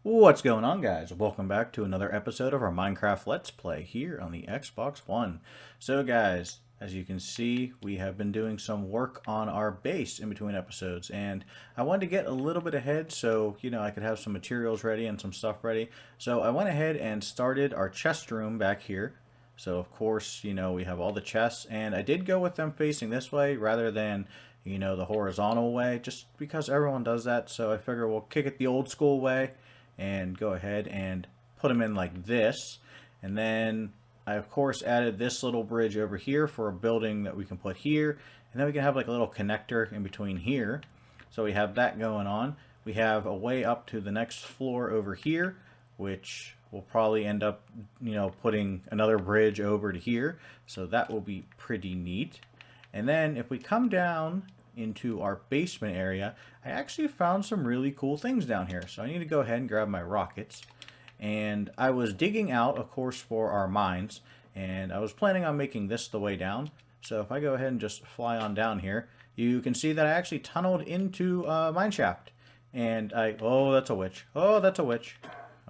What's going on, guys? Welcome back to another episode of our Minecraft Let's Play here on the Xbox One. So, guys, as you can see, we have been doing some work on our base in between episodes, and I wanted to get a little bit ahead so, I could have some materials ready and some stuff ready. So I went ahead and started our chest room back here. So, of course, we have all the chests, and I did go with them facing this way rather than the horizontal way, just because everyone does that. So I figure we'll kick it the old school way and go ahead and put them in like this. And then I of course added this little bridge over here for a building that we can put here. And then we can have like a little connector in between here. So we have that going on. We have a way up to the next floor over here, which we'll probably end up, putting another bridge over to here. So that will be pretty neat. And then if we come down into our basement area, I actually found some really cool things down here. So I need to go ahead and grab my rockets. And I was digging out, of course, for our mines. And I was planning on making this the way down. So if I go ahead and just fly on down here, you can see that I actually tunneled into a mine shaft. And oh, that's a witch. Oh, that's a witch.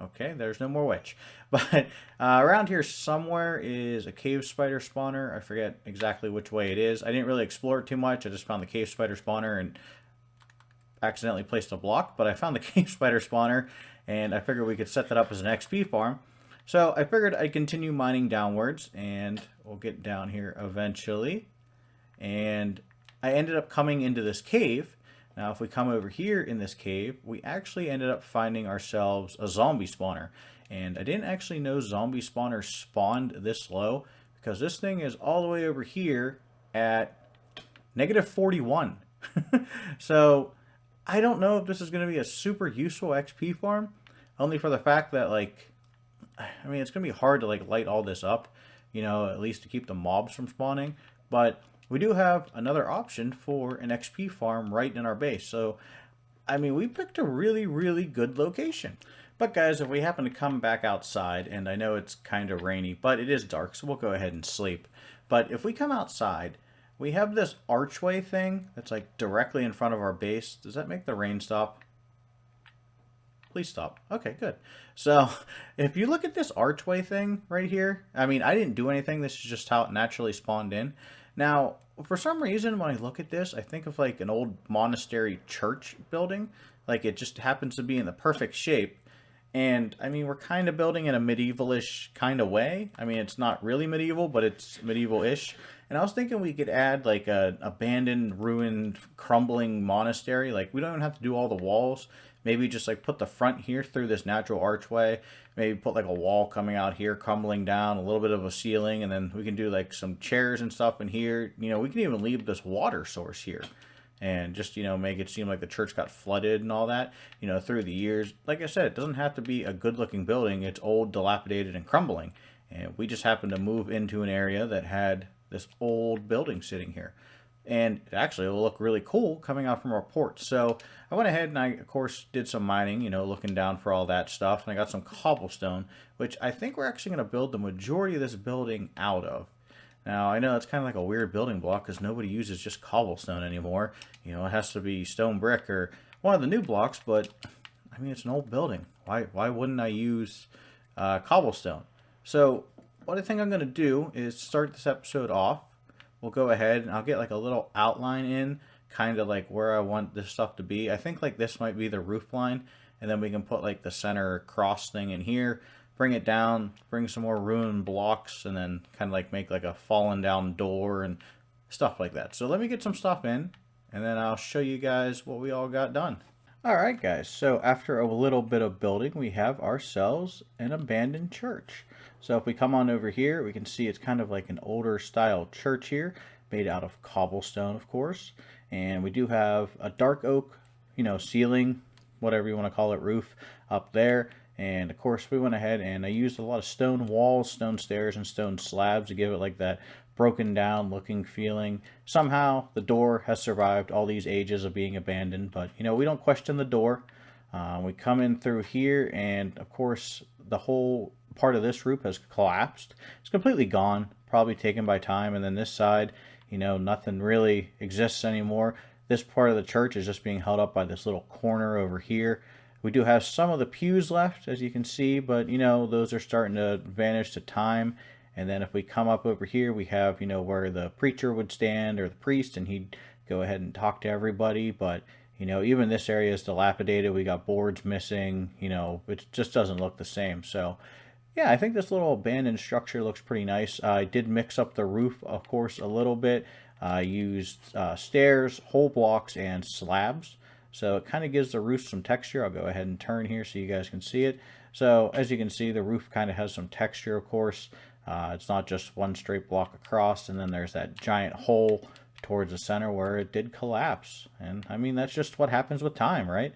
Okay, there's no more witch. But around here somewhere is a cave spider spawner. I forget exactly which way it is. I didn't really explore it too much. I just found the cave spider spawner and accidentally placed a block. But I found the cave spider spawner, and I figured we could set that up as an XP farm. So I figured I'd continue mining downwards, and we'll get down here eventually. And I ended up coming into this cave. Now, if we come over here in this cave, we actually ended up finding ourselves a zombie spawner. And I didn't actually know zombie spawners spawned this low, because this thing is all the way over here at negative 41. So I don't know if this is going to be a super useful XP farm, only for the fact that, it's going to be hard to, light all this up, at least to keep the mobs from spawning. But we do have another option for an XP farm right in our base. So, we picked a really, really good location. But guys, if we happen to come back outside, and I know it's kind of rainy, but it is dark, so we'll go ahead and sleep. But if we come outside, we have this archway thing that's like directly in front of our base. Does that make the rain stop? Please stop. Okay, good. So if you look at this archway thing right here, I didn't do anything. This is just how it naturally spawned in. Now, for some reason, when I look at this, I think of like an old monastery church building. Like it just happens to be in the perfect shape. And, we're kind of building in a medieval-ish kind of way. It's not really medieval, but it's medieval-ish. And I was thinking we could add, like, an abandoned, ruined, crumbling monastery. Like, we don't even have to do all the walls. Maybe just, put the front here through this natural archway. Maybe put, a wall coming out here, crumbling down, a little bit of a ceiling. And then we can do, some chairs and stuff in here. We can even leave this water source here and just, make it seem like the church got flooded and all that, through the years. Like I said, it doesn't have to be a good-looking building. It's old, dilapidated, and crumbling. And we just happened to move into an area that had this old building sitting here. And it actually will look really cool coming out from our port. So I went ahead and I, of course, did some mining, looking down for all that stuff. And I got some cobblestone, which I think we're actually going to build the majority of this building out of. Now, I know it's kind of like a weird building block because nobody uses just cobblestone anymore. It has to be stone brick or one of the new blocks, but, it's an old building. Why wouldn't I use cobblestone? So, what I think I'm going to do is start this episode off. We'll go ahead and I'll get like a little outline in, kind of like where I want this stuff to be. I think like this might be the roof line, and then we can put like the center cross thing in here. Bring it down, bring some more ruined blocks, and then kind of like make like a fallen down door and stuff like that. So let me get some stuff in, and then I'll show you guys what we all got done. Alright guys, so after a little bit of building, we have ourselves an abandoned church. So if we come on over here, we can see it's kind of like an older style church here, made out of cobblestone, of course. And we do have a dark oak, ceiling, whatever you want to call it, roof up there. And of course we went ahead and I used a lot of stone walls, stone stairs, and stone slabs to give it like that broken down looking feeling. Somehow the door has survived all these ages of being abandoned, but we don't question the door. We come in through here, and of course the whole part of this roof has collapsed. It's completely gone, probably taken by time. And then this side, nothing really exists anymore. This part of the church is just being held up by this little corner over here. We do have some of the pews left, as you can see, but you know, those are starting to vanish to time. And then if we come up over here, we have, you know, where the preacher would stand or the priest, and he'd go ahead and talk to everybody. But, you know, even this area is dilapidated. We got boards missing, you know, it just doesn't look the same. So, yeah, I think this little abandoned structure looks pretty nice. I did mix up the roof, of course, a little bit. I used stairs, whole blocks, and slabs. So it kind of gives the roof some texture. I'll go ahead and turn here so you guys can see it. So as you can see, the roof kind of has some texture, of course. It's not just one straight block across, and then there's that giant hole towards the center where it did collapse. And I mean, that's just what happens with time, right?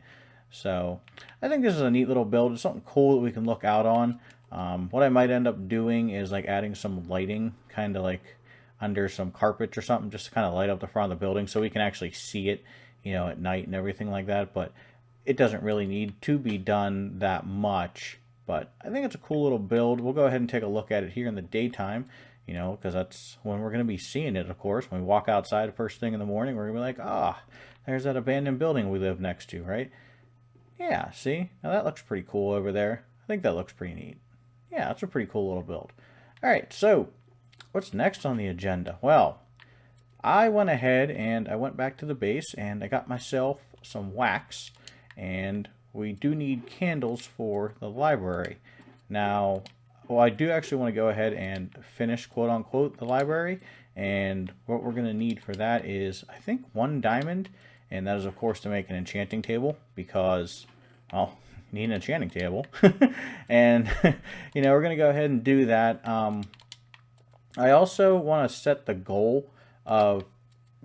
So I think this is a neat little build. It's something cool that we can look out on. What I might end up doing is like adding some lighting, kind of like under some carpet or something, just to kind of light up the front of the building so we can actually see it, you know, at night and everything like that. But it doesn't really need to be done that much. But I think it's a cool little build. We'll go ahead and take a look at it here in the daytime, you know, because that's when we're going to be seeing it, of course. When we walk outside first thing in the morning, we're going to be like, ah, there's that abandoned building we live next to, right? Yeah, see? Now that looks pretty cool over there. I think that looks pretty neat. Yeah, that's a pretty cool little build. All right, so what's next on the agenda? Well, I went ahead and I went back to the base and I got myself some wax, and we do need candles for the library. Now, well, I do actually want to go ahead and finish, quote unquote, the library, and what we're going to need for that is, I think, 1 diamond, and that is, of course, to make an enchanting table, because, well, you need an enchanting table. And, you know, we're going to go ahead and do that. I also want to set the goal of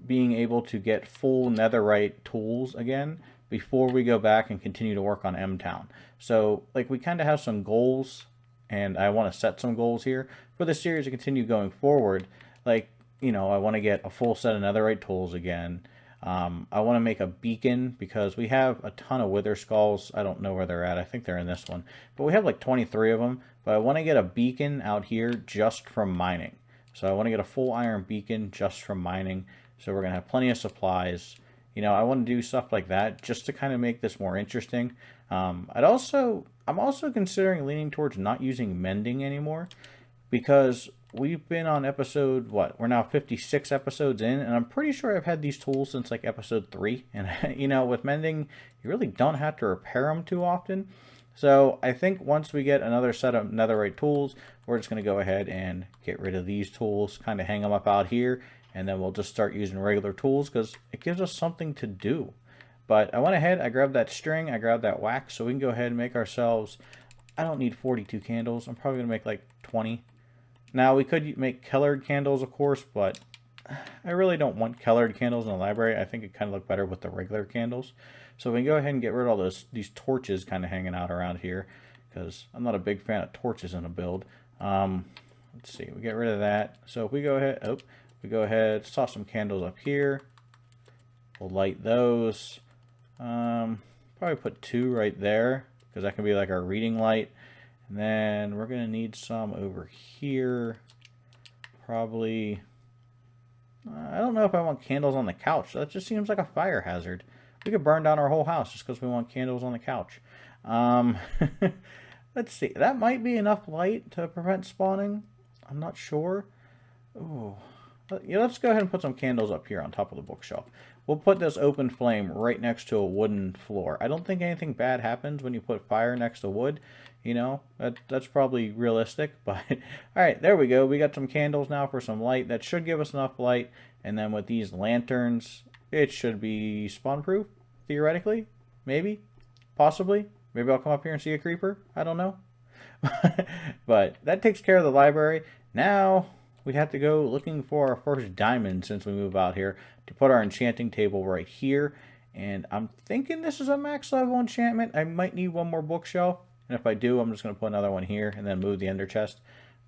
being able to get full netherite tools again before we go back and continue to work on M-Town. So, like, we kind of have some goals, and I want to set some goals here for the series to continue going forward. Like, you know, I want to get a full set of netherite tools again. I want to make a beacon because we have a ton of wither skulls. I don't know where they're at. I think they're in this one. But we have like 23 of them. But I want to get a beacon out here just from mining. So I want to get a full iron beacon just from mining. So we're going to have plenty of supplies. You know, I want to do stuff like that just to kind of make this more interesting. I'm also considering leaning towards not using mending anymore, because we've been on episode, what? We're now 56 episodes in, and I'm pretty sure I've had these tools since like episode 3. And, you know, with mending, you really don't have to repair them too often. So I think once we get another set of netherite tools, we're just going to go ahead and get rid of these tools, kind of hang them up out here, and then we'll just start using regular tools because it gives us something to do. But I went ahead, I grabbed that string, I grabbed that wax, so we can go ahead and make ourselves, I don't need 42 candles, I'm probably going to make like 20. Now, we could make colored candles, of course, but I really don't want colored candles in the library. I think it kind of look better with the regular candles. So we can go ahead and get rid of all these torches kind of hanging out around here, because I'm not a big fan of torches in a build. Let's see, we get rid of that. So if we go ahead, toss some candles up here. We'll light those. Probably put 2 right there, because that can be like our reading light. And then we're going to need some over here. Probably, I don't know if I want candles on the couch. That just seems like a fire hazard. We could burn down our whole house just because we want candles on the couch. Let's see. That might be enough light to prevent spawning. I'm not sure. Ooh. Yeah, let's go ahead and put some candles up here on top of the bookshelf. We'll put this open flame right next to a wooden floor. I don't think anything bad happens when you put fire next to wood. You know, that's probably realistic. But, alright, there we go. We got some candles now for some light. That should give us enough light. And then with these lanterns, it should be spawn-proof, theoretically. Maybe. Possibly. Maybe I'll come up here and see a creeper. I don't know. But that takes care of the library. Now we have to go looking for our first diamond since we move out here to put our enchanting table right here. And I'm thinking this is a max level enchantment. I might need one more bookshelf. And if I do, I'm just going to put another one here and then move the ender chest.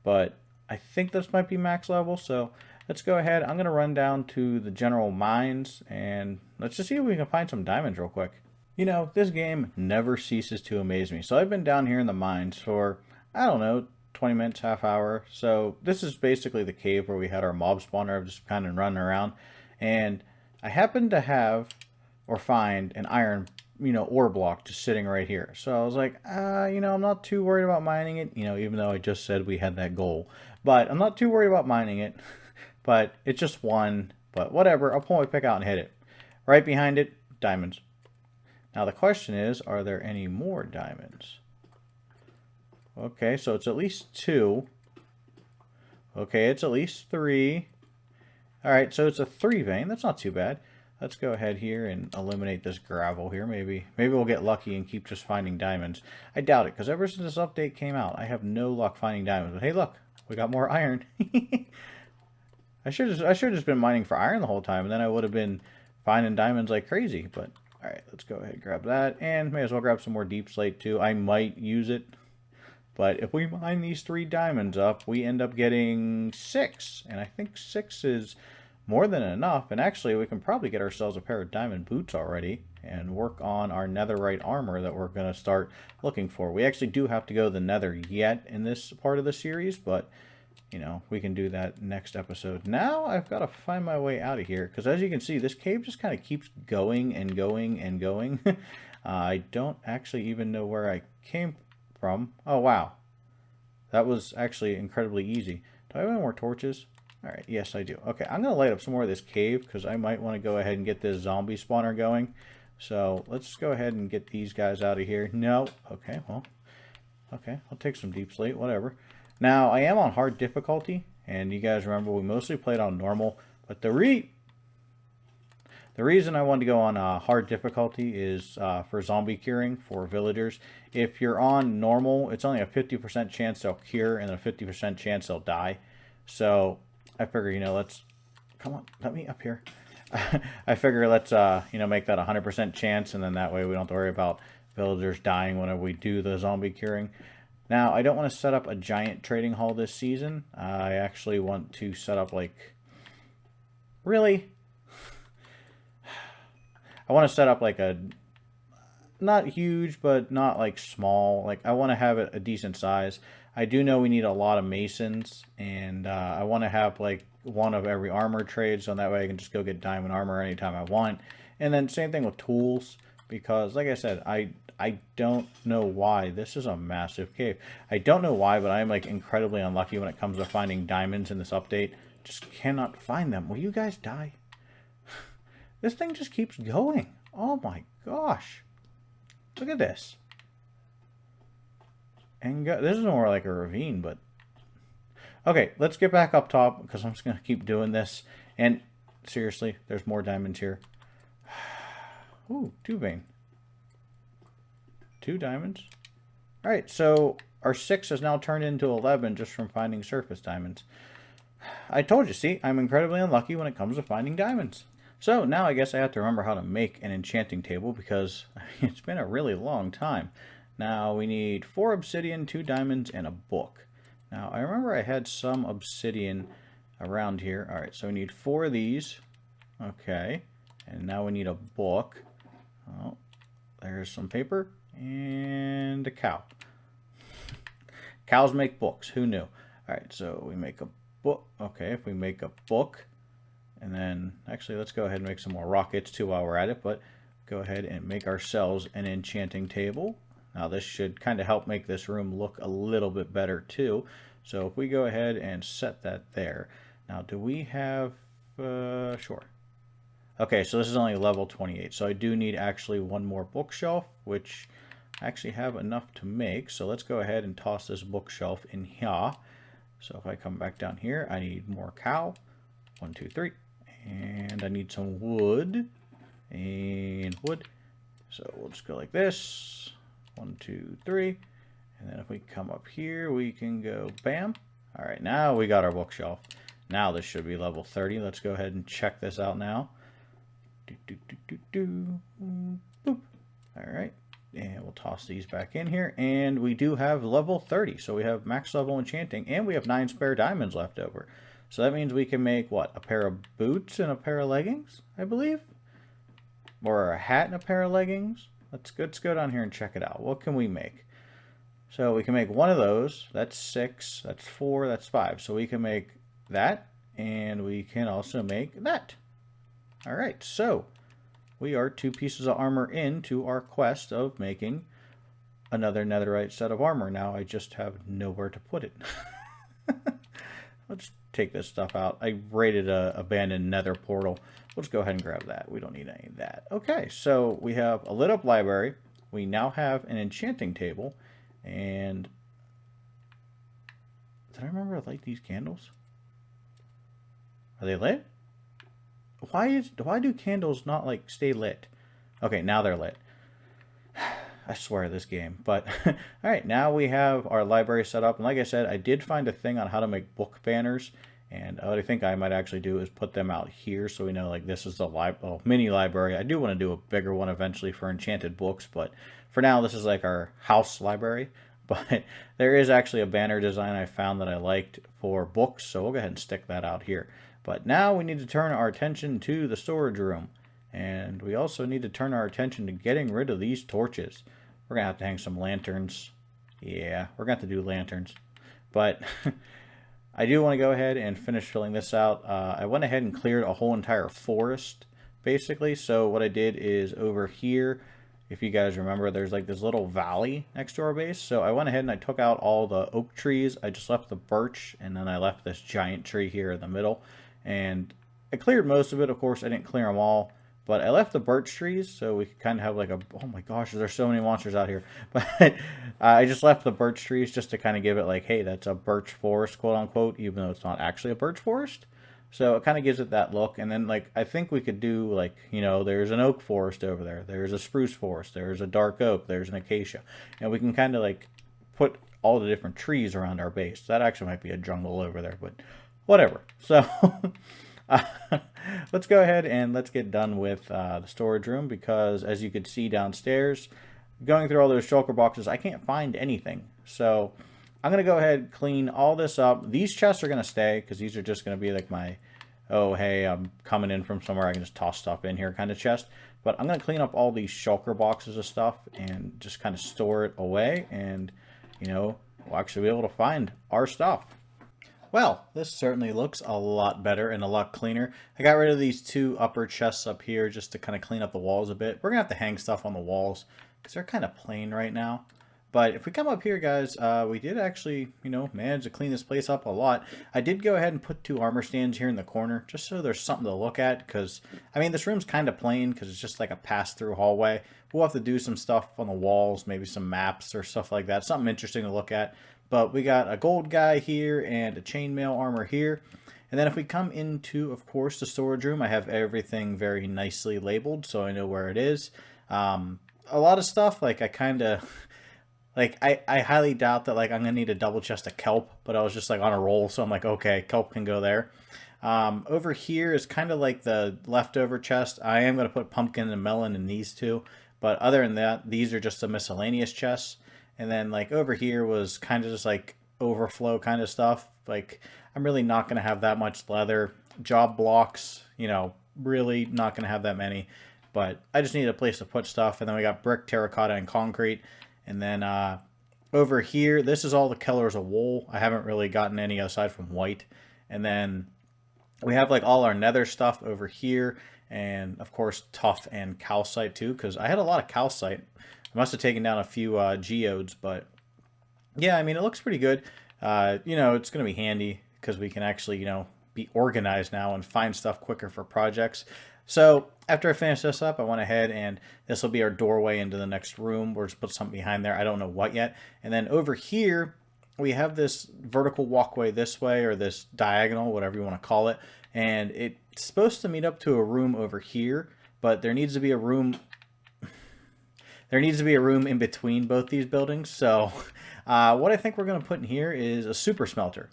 But I think this might be max level. So let's go ahead. I'm going to run down to the general mines and let's just see if we can find some diamonds real quick. You know, this game never ceases to amaze me. So I've been down here in the mines for, I don't know, 20 minutes, half hour. So this is basically the cave where we had our mob spawner just kind of running around. And I happened to have or find an iron ore block just sitting right here. So I was like, I'm not too worried about mining it, even though I just said we had that goal. But I'm not too worried about mining it. But it's just one. But whatever, I'll pull my pick out and hit it. Right behind it, diamonds. Now the question is, are there any more diamonds? Okay, so it's at least 2. Okay, it's at least 3. Alright, so it's a 3 vein. That's not too bad. Let's go ahead here and eliminate this gravel here. Maybe we'll get lucky and keep just finding diamonds. I doubt it, because ever since this update came out, I have no luck finding diamonds. But hey, look, we got more iron. I should have just been mining for iron the whole time, and then I would have been finding diamonds like crazy. But alright, let's go ahead and grab that, and may as well grab some more deep slate too. I might use it, but if we mine these 3 diamonds up, we end up getting 6, and I think 6 is more than enough. And actually, we can probably get ourselves a pair of diamond boots already and work on our netherite armor that we're going to start looking for. We actually do have to go to the nether yet in this part of the series, but we can do that next episode. Now I've got to find my way out of here, because as you can see, this cave just kind of keeps going and going and going. I don't actually even know where I came from. Oh, wow. That was actually incredibly easy. Do I have any more torches? Alright, yes I do. Okay, I'm going to light up some more of this cave, because I might want to go ahead and get this zombie spawner going. So let's go ahead and get these guys out of here. No. Okay, well. Okay, I'll take some deep slate, whatever. Now, I am on hard difficulty, and you guys remember we mostly played on normal, but the reason I wanted to go on hard difficulty is for zombie curing for villagers. If you're on normal, it's only a 50% chance they'll cure and a 50% chance they'll die. So I figure, let's, come on, let me up here. I figure let's, make that a 100% chance, and then that way we don't have to worry about villagers dying whenever we do the zombie curing. Now, I don't want to set up a giant trading hall this season. I actually want to set up, really? I want to set up a, not huge, but not small. I want to have it a decent size. I do know we need a lot of masons, and I want to have one of every armor trade, so that way I can just go get diamond armor anytime I want. And then same thing with tools, because like I said, I don't know why. This is a massive cave. I don't know why, but I'm incredibly unlucky when it comes to finding diamonds in this update. Just cannot find them. Will you guys die? This thing just keeps going. Oh my gosh. Look at this. And this is more like a ravine, but... Okay, let's get back up top, because I'm just going to keep doing this. And seriously, there's more diamonds here. Ooh, 2 vein. 2 diamonds. Alright, so our 6 has now turned into 11 just from finding surface diamonds. I told you, see, I'm incredibly unlucky when it comes to finding diamonds. So now I guess I have to remember how to make an enchanting table, because it's been a really long time. Now we need 4 obsidian, 2 diamonds, and a book. Now I remember I had some obsidian around here. Alright, so we need 4 of these. Okay, and now we need a book. Oh, there's some paper and a cow. Cows make books. Who knew? Alright, so we make a book. Okay, if we make a book, and then actually let's go ahead and make some more rockets too while we're at it, but go ahead and make ourselves an enchanting table. Now this should kind of help make this room look a little bit better too. So if we go ahead and set that there. Now do we have, sure. Okay, so this is only level 28. So I do need actually one more bookshelf, which I actually have enough to make. So let's go ahead and toss this bookshelf in here. So if I come back down here, I need more cow. 1, 2, 3. And I need some wood. And wood. So we'll just go like this. 1, 2, 3. And then if we come up here, we can go bam. All right, now we got our bookshelf. Now this should be level 30. Let's go ahead and check this out now. Boop. All right, and we'll toss these back in here. And we do have level 30. So we have max level enchanting, and we have 9 spare diamonds left over. So that means we can make, what, a pair of boots and a pair of leggings, I believe? Or a hat and a pair of leggings? Let's go down here and check it out. What can we make? So we can make one of those. That's 6. That's 4. That's 5. So we can make that, and we can also make that. All right, so we are 2 pieces of armor into our quest of making another netherite set of armor. Now I just have nowhere to put it. Let's take this stuff out. I raided a abandoned nether portal. Let's go ahead and grab that. We don't need any of that. Okay, so we have a lit up library. We now have an enchanting table. And did I remember to light these candles? Are they lit? Why do candles not like stay lit? Okay, now they're lit. I swear this game. But all right, now we have our library set up. And like I said, I did find a thing on how to make book banners. And what I think I might actually do is put them out here so we know like this is the mini library. I do want to do a bigger one eventually for enchanted books, but for now this is like our house library. But there is actually a banner design I found that I liked for books, so we'll go ahead and stick that out here. But now we need to turn our attention to the storage room. And we also need to turn our attention to getting rid of these torches. We're going to have to hang some lanterns. Yeah, we're going to have to do lanterns. But I do want to go ahead and finish filling this out. I went ahead and cleared a whole entire forest, basically. So what I did is over here, if you guys remember, there's like this little valley next to our base. So I went ahead and I took out all the oak trees. I just left the birch, and then I left this giant tree here in the middle. And I cleared most of it. Of course, I didn't clear them all. But I left the birch trees so we could kind of have like a... Oh my gosh, there's so many monsters out here. But I just left the birch trees just to kind of give it like, hey, that's a birch forest, quote unquote, even though it's not actually a birch forest. So it kind of gives it that look. And then like I think we could do like, you know, there's an oak forest over there. There's a spruce forest. There's a dark oak. There's an acacia. And we can kind of like put all the different trees around our base. That actually might be a jungle over there, but whatever. So... let's go ahead and let's get done with the storage room, because as you could see downstairs, going through all those shulker boxes, I can't find anything. So I'm going to go ahead and clean all this up. These chests are going to stay because these are just going to be like my, oh, hey, I'm coming in from somewhere, I can just toss stuff in here kind of chest. But I'm going to clean up all these shulker boxes of stuff and just kind of store it away. And, you know, we'll actually be able to find our stuff. Well, this certainly looks a lot better and a lot cleaner. I got rid of these 2 upper chests up here just to kind of clean up the walls a bit. We're going to have to hang stuff on the walls because they're kind of plain right now. But if we come up here, guys, we did actually, you know, manage to clean this place up a lot. I did go ahead and put 2 armor stands here in the corner just so there's something to look at, because, I mean, this room's kind of plain because it's just like a pass-through hallway. We'll have to do some stuff on the walls, maybe some maps or stuff like that, something interesting to look at. But we got a gold guy here and a chainmail armor here. And then if we come into, of course, the storage room, I have everything very nicely labeled so I know where it is. A lot of stuff, like I kind of, like I highly doubt that like I'm going to need a double chest of kelp, but I was just like on a roll. So I'm like, okay, kelp can go there. Over here is kind of like the leftover chest. I am going to put pumpkin and melon in these 2. But other than that, these are just the miscellaneous chests. And then like over here was kind of just like overflow kind of stuff. Like I'm really not going to have that much leather. Job blocks, you know, really not going to have that many. But I just need a place to put stuff. And then we got brick, terracotta, and concrete. And then over here, this is all the colors of wool. I haven't really gotten any aside from white. And then we have like all our nether stuff over here. And of course, tuff and calcite too, because I had a lot of calcite. I must have taken down a few geodes, but yeah, I mean, it looks pretty good. You know, it's going to be handy because we can actually, you know, be organized now and find stuff quicker for projects. So after I finish this up, I went ahead and this will be our doorway into the next room. We'll just put something behind there. I don't know what yet. And then over here, we have this vertical walkway this way, or this diagonal, whatever you want to call it. And it's supposed to meet up to a room over here, but there needs to be a room... There needs to be a room in between both these buildings. So what I think we're going to put in here is a super smelter.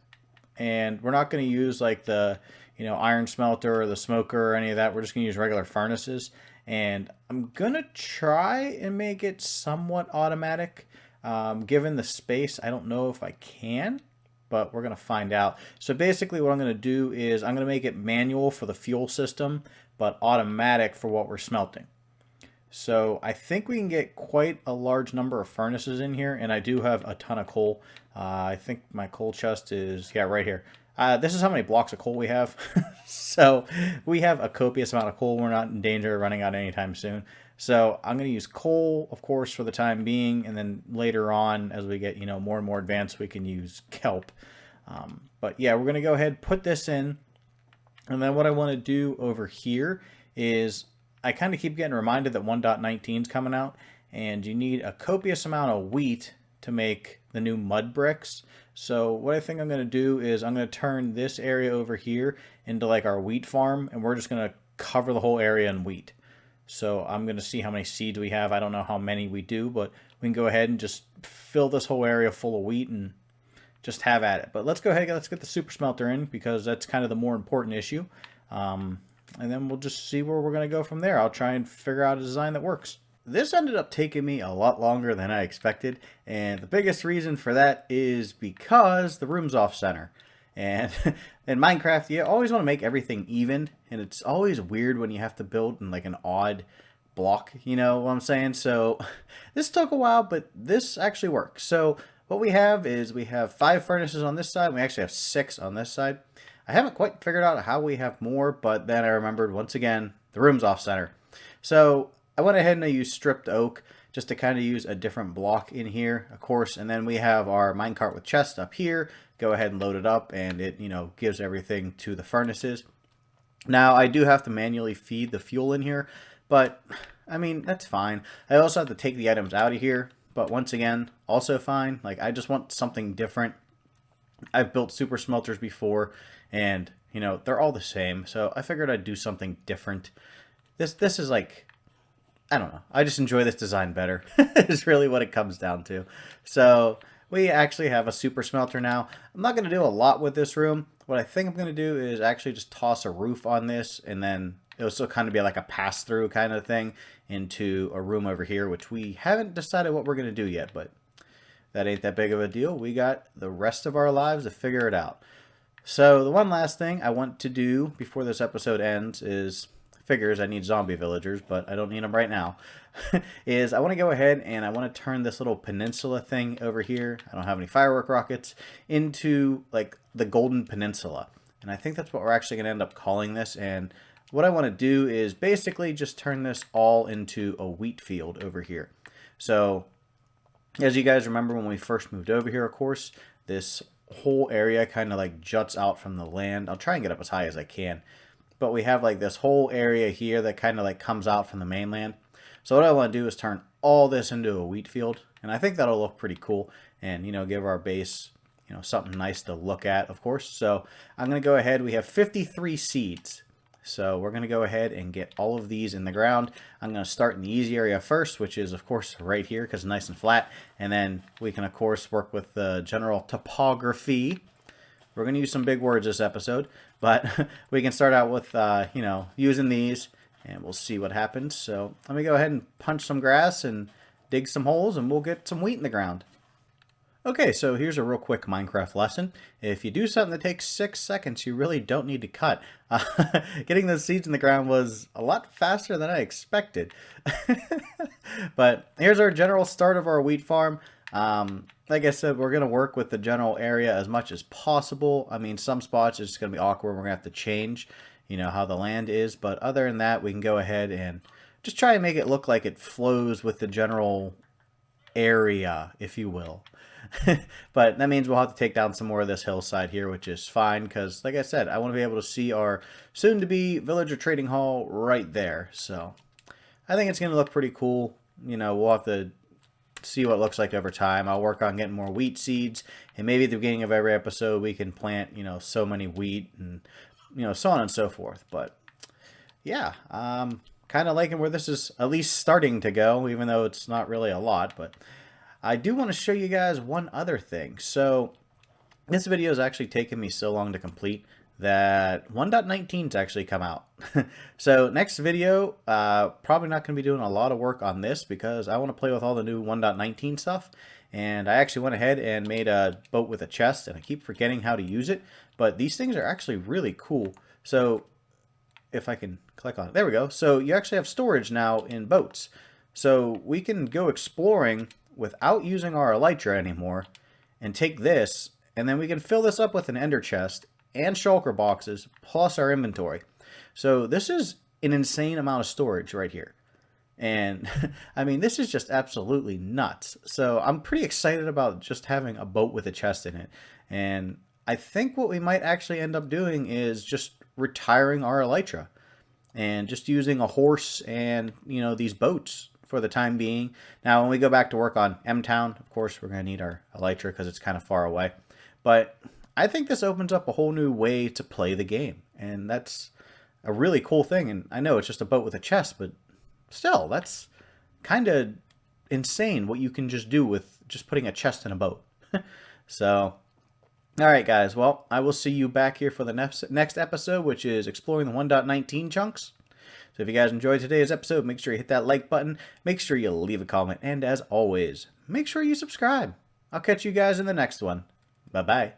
And we're not going to use like the, you know, iron smelter or the smoker or any of that. We're just going to use regular furnaces. And I'm going to try and make it somewhat automatic. Given the space, I don't know if I can, but we're going to find out. So basically what I'm going to do is I'm going to make it manual for the fuel system, but automatic for what we're smelting. So I think we can get quite a large number of furnaces in here, and I do have a ton of coal. I think my coal chest is, yeah, right here. This is how many blocks of coal we have. So we have a copious amount of coal. We're not in danger of running out anytime soon. So I'm going to use coal, of course, for the time being. And then later on, as we get, more and more advanced, we can use kelp. But yeah, we're going to go ahead, put this in. And then what I want to do over here is I kind of keep getting reminded that 1.19 is coming out. And you need a copious amount of wheat to make the new mud bricks. So what I think I'm going to do is I'm going to turn this area over here into like our wheat farm, and we're just going to cover the whole area in wheat. So I'm going to see how many seeds we have. I don't know how many we do, but we can go ahead and just fill this whole area full of wheat and just have at it. But let's go ahead, let's get the super smelter in, because that's kind of the more important issue. And then we'll just see where we're going to go from there. I'll try and figure out a design that works. This ended up taking me a lot longer than I expected, and the biggest reason for that is because the room's off center. And in Minecraft, you always want to make everything even, and it's always weird when you have to build in like an odd block, you know what I'm saying? So this took a while, but this actually works. So what we have is we have 5 furnaces on this side, and we actually have 6 on this side. I haven't quite figured out how we have more, but then I remembered once again, the room's off center. So I went ahead and I used stripped oak just to kind of use a different block in here, of course. And then we have our minecart with chest up here. Go ahead and load it up, and it, gives everything to the furnaces. Now, I do have to manually feed the fuel in here, but I mean, that's fine. I also have to take the items out of here, but once again, also fine. Like, I just want something different. I've built super smelters before, and, they're all the same. So I figured I'd do something different. This is like, I don't know. I just enjoy this design better. Is really what it comes down to. So we actually have a super smelter now. I'm not going to do a lot with this room. What I think I'm going to do is actually just toss a roof on this, and then it'll still kind of be like a pass-through kind of thing into a room over here, which we haven't decided what we're going to do yet, but that ain't that big of a deal. We got the rest of our lives to figure it out. So the one last thing I want to do before this episode ends is, figures I need zombie villagers, but I don't need them right now, is I want to go ahead and I want to turn this little peninsula thing over here, I don't have any firework rockets, into like the Golden Peninsula. And I think that's what we're actually going to end up calling this. And what I want to do is basically just turn this all into a wheat field over here. So as you guys remember, when we first moved over here, of course, this whole area kind of like juts out from the land. I'll try and get up as high as I can. But we have like this whole area here that kind of like comes out from the mainland. So what I want to do is turn all this into a wheat field. And I think that'll look pretty cool and, give our base, something nice to look at, of course. So I'm going to go ahead. We have 53 seeds. So we're going to go ahead and get all of these in the ground. I'm going to start in the easy area first, which is, of course, right here because it's nice and flat. And then we can, of course, work with the general topography. We're going to use some big words this episode, but we can start out with, using these, and we'll see what happens. So let me go ahead and punch some grass and dig some holes, and we'll get some wheat in the ground. Okay, so here's a real quick Minecraft lesson. If you do something that takes 6 seconds, you really don't need to cut. Getting those seeds in the ground was a lot faster than I expected. But here's our general start of our wheat farm. Like I said, we're going to work with the general area as much as possible. I mean, some spots it's going to be awkward. We're going to have to change, how the land is. But other than that, we can go ahead and just try and make it look like it flows with the general area, if you will. But that means we'll have to take down some more of this hillside here, which is fine because, like I said, I want to be able to see our soon-to-be villager trading hall right there. So I think it's going to look pretty cool. We'll have to see what it looks like over time. I'll work on getting more wheat seeds, and maybe at the beginning of every episode we can plant, so many wheat and, so on and so forth. But yeah, kind of liking where this is at least starting to go, even though it's not really a lot. But I do want to show you guys one other thing. So this video has actually taken me so long to complete that 1.19's actually come out. So next video, probably not going to be doing a lot of work on this because I want to play with all the new 1.19 stuff. And I actually went ahead and made a boat with a chest, and I keep forgetting how to use it. But these things are actually really cool. So if I can click on it, there we go. So you actually have storage now in boats. So we can go exploring without using our elytra anymore and take this, and then we can fill this up with an ender chest and shulker boxes, plus our inventory. So this is an insane amount of storage right here. And I mean, this is just absolutely nuts. So I'm pretty excited about just having a boat with a chest in it. And I think what we might actually end up doing is just retiring our elytra and just using a horse and, you know, these boats for the time being. Now, when we go back to work on M-Town, of course, we're going to need our elytra because it's kind of far away. But I think this opens up a whole new way to play the game. And that's a really cool thing. And I know it's just a boat with a chest, but still, that's kind of insane what you can just do with just putting a chest in a boat. So, all right, guys. Well, I will see you back here for the next episode, which is exploring the 1.19 chunks. So if you guys enjoyed today's episode, make sure you hit that like button. Make sure you leave a comment. And as always, make sure you subscribe. I'll catch you guys in the next one. Bye-bye.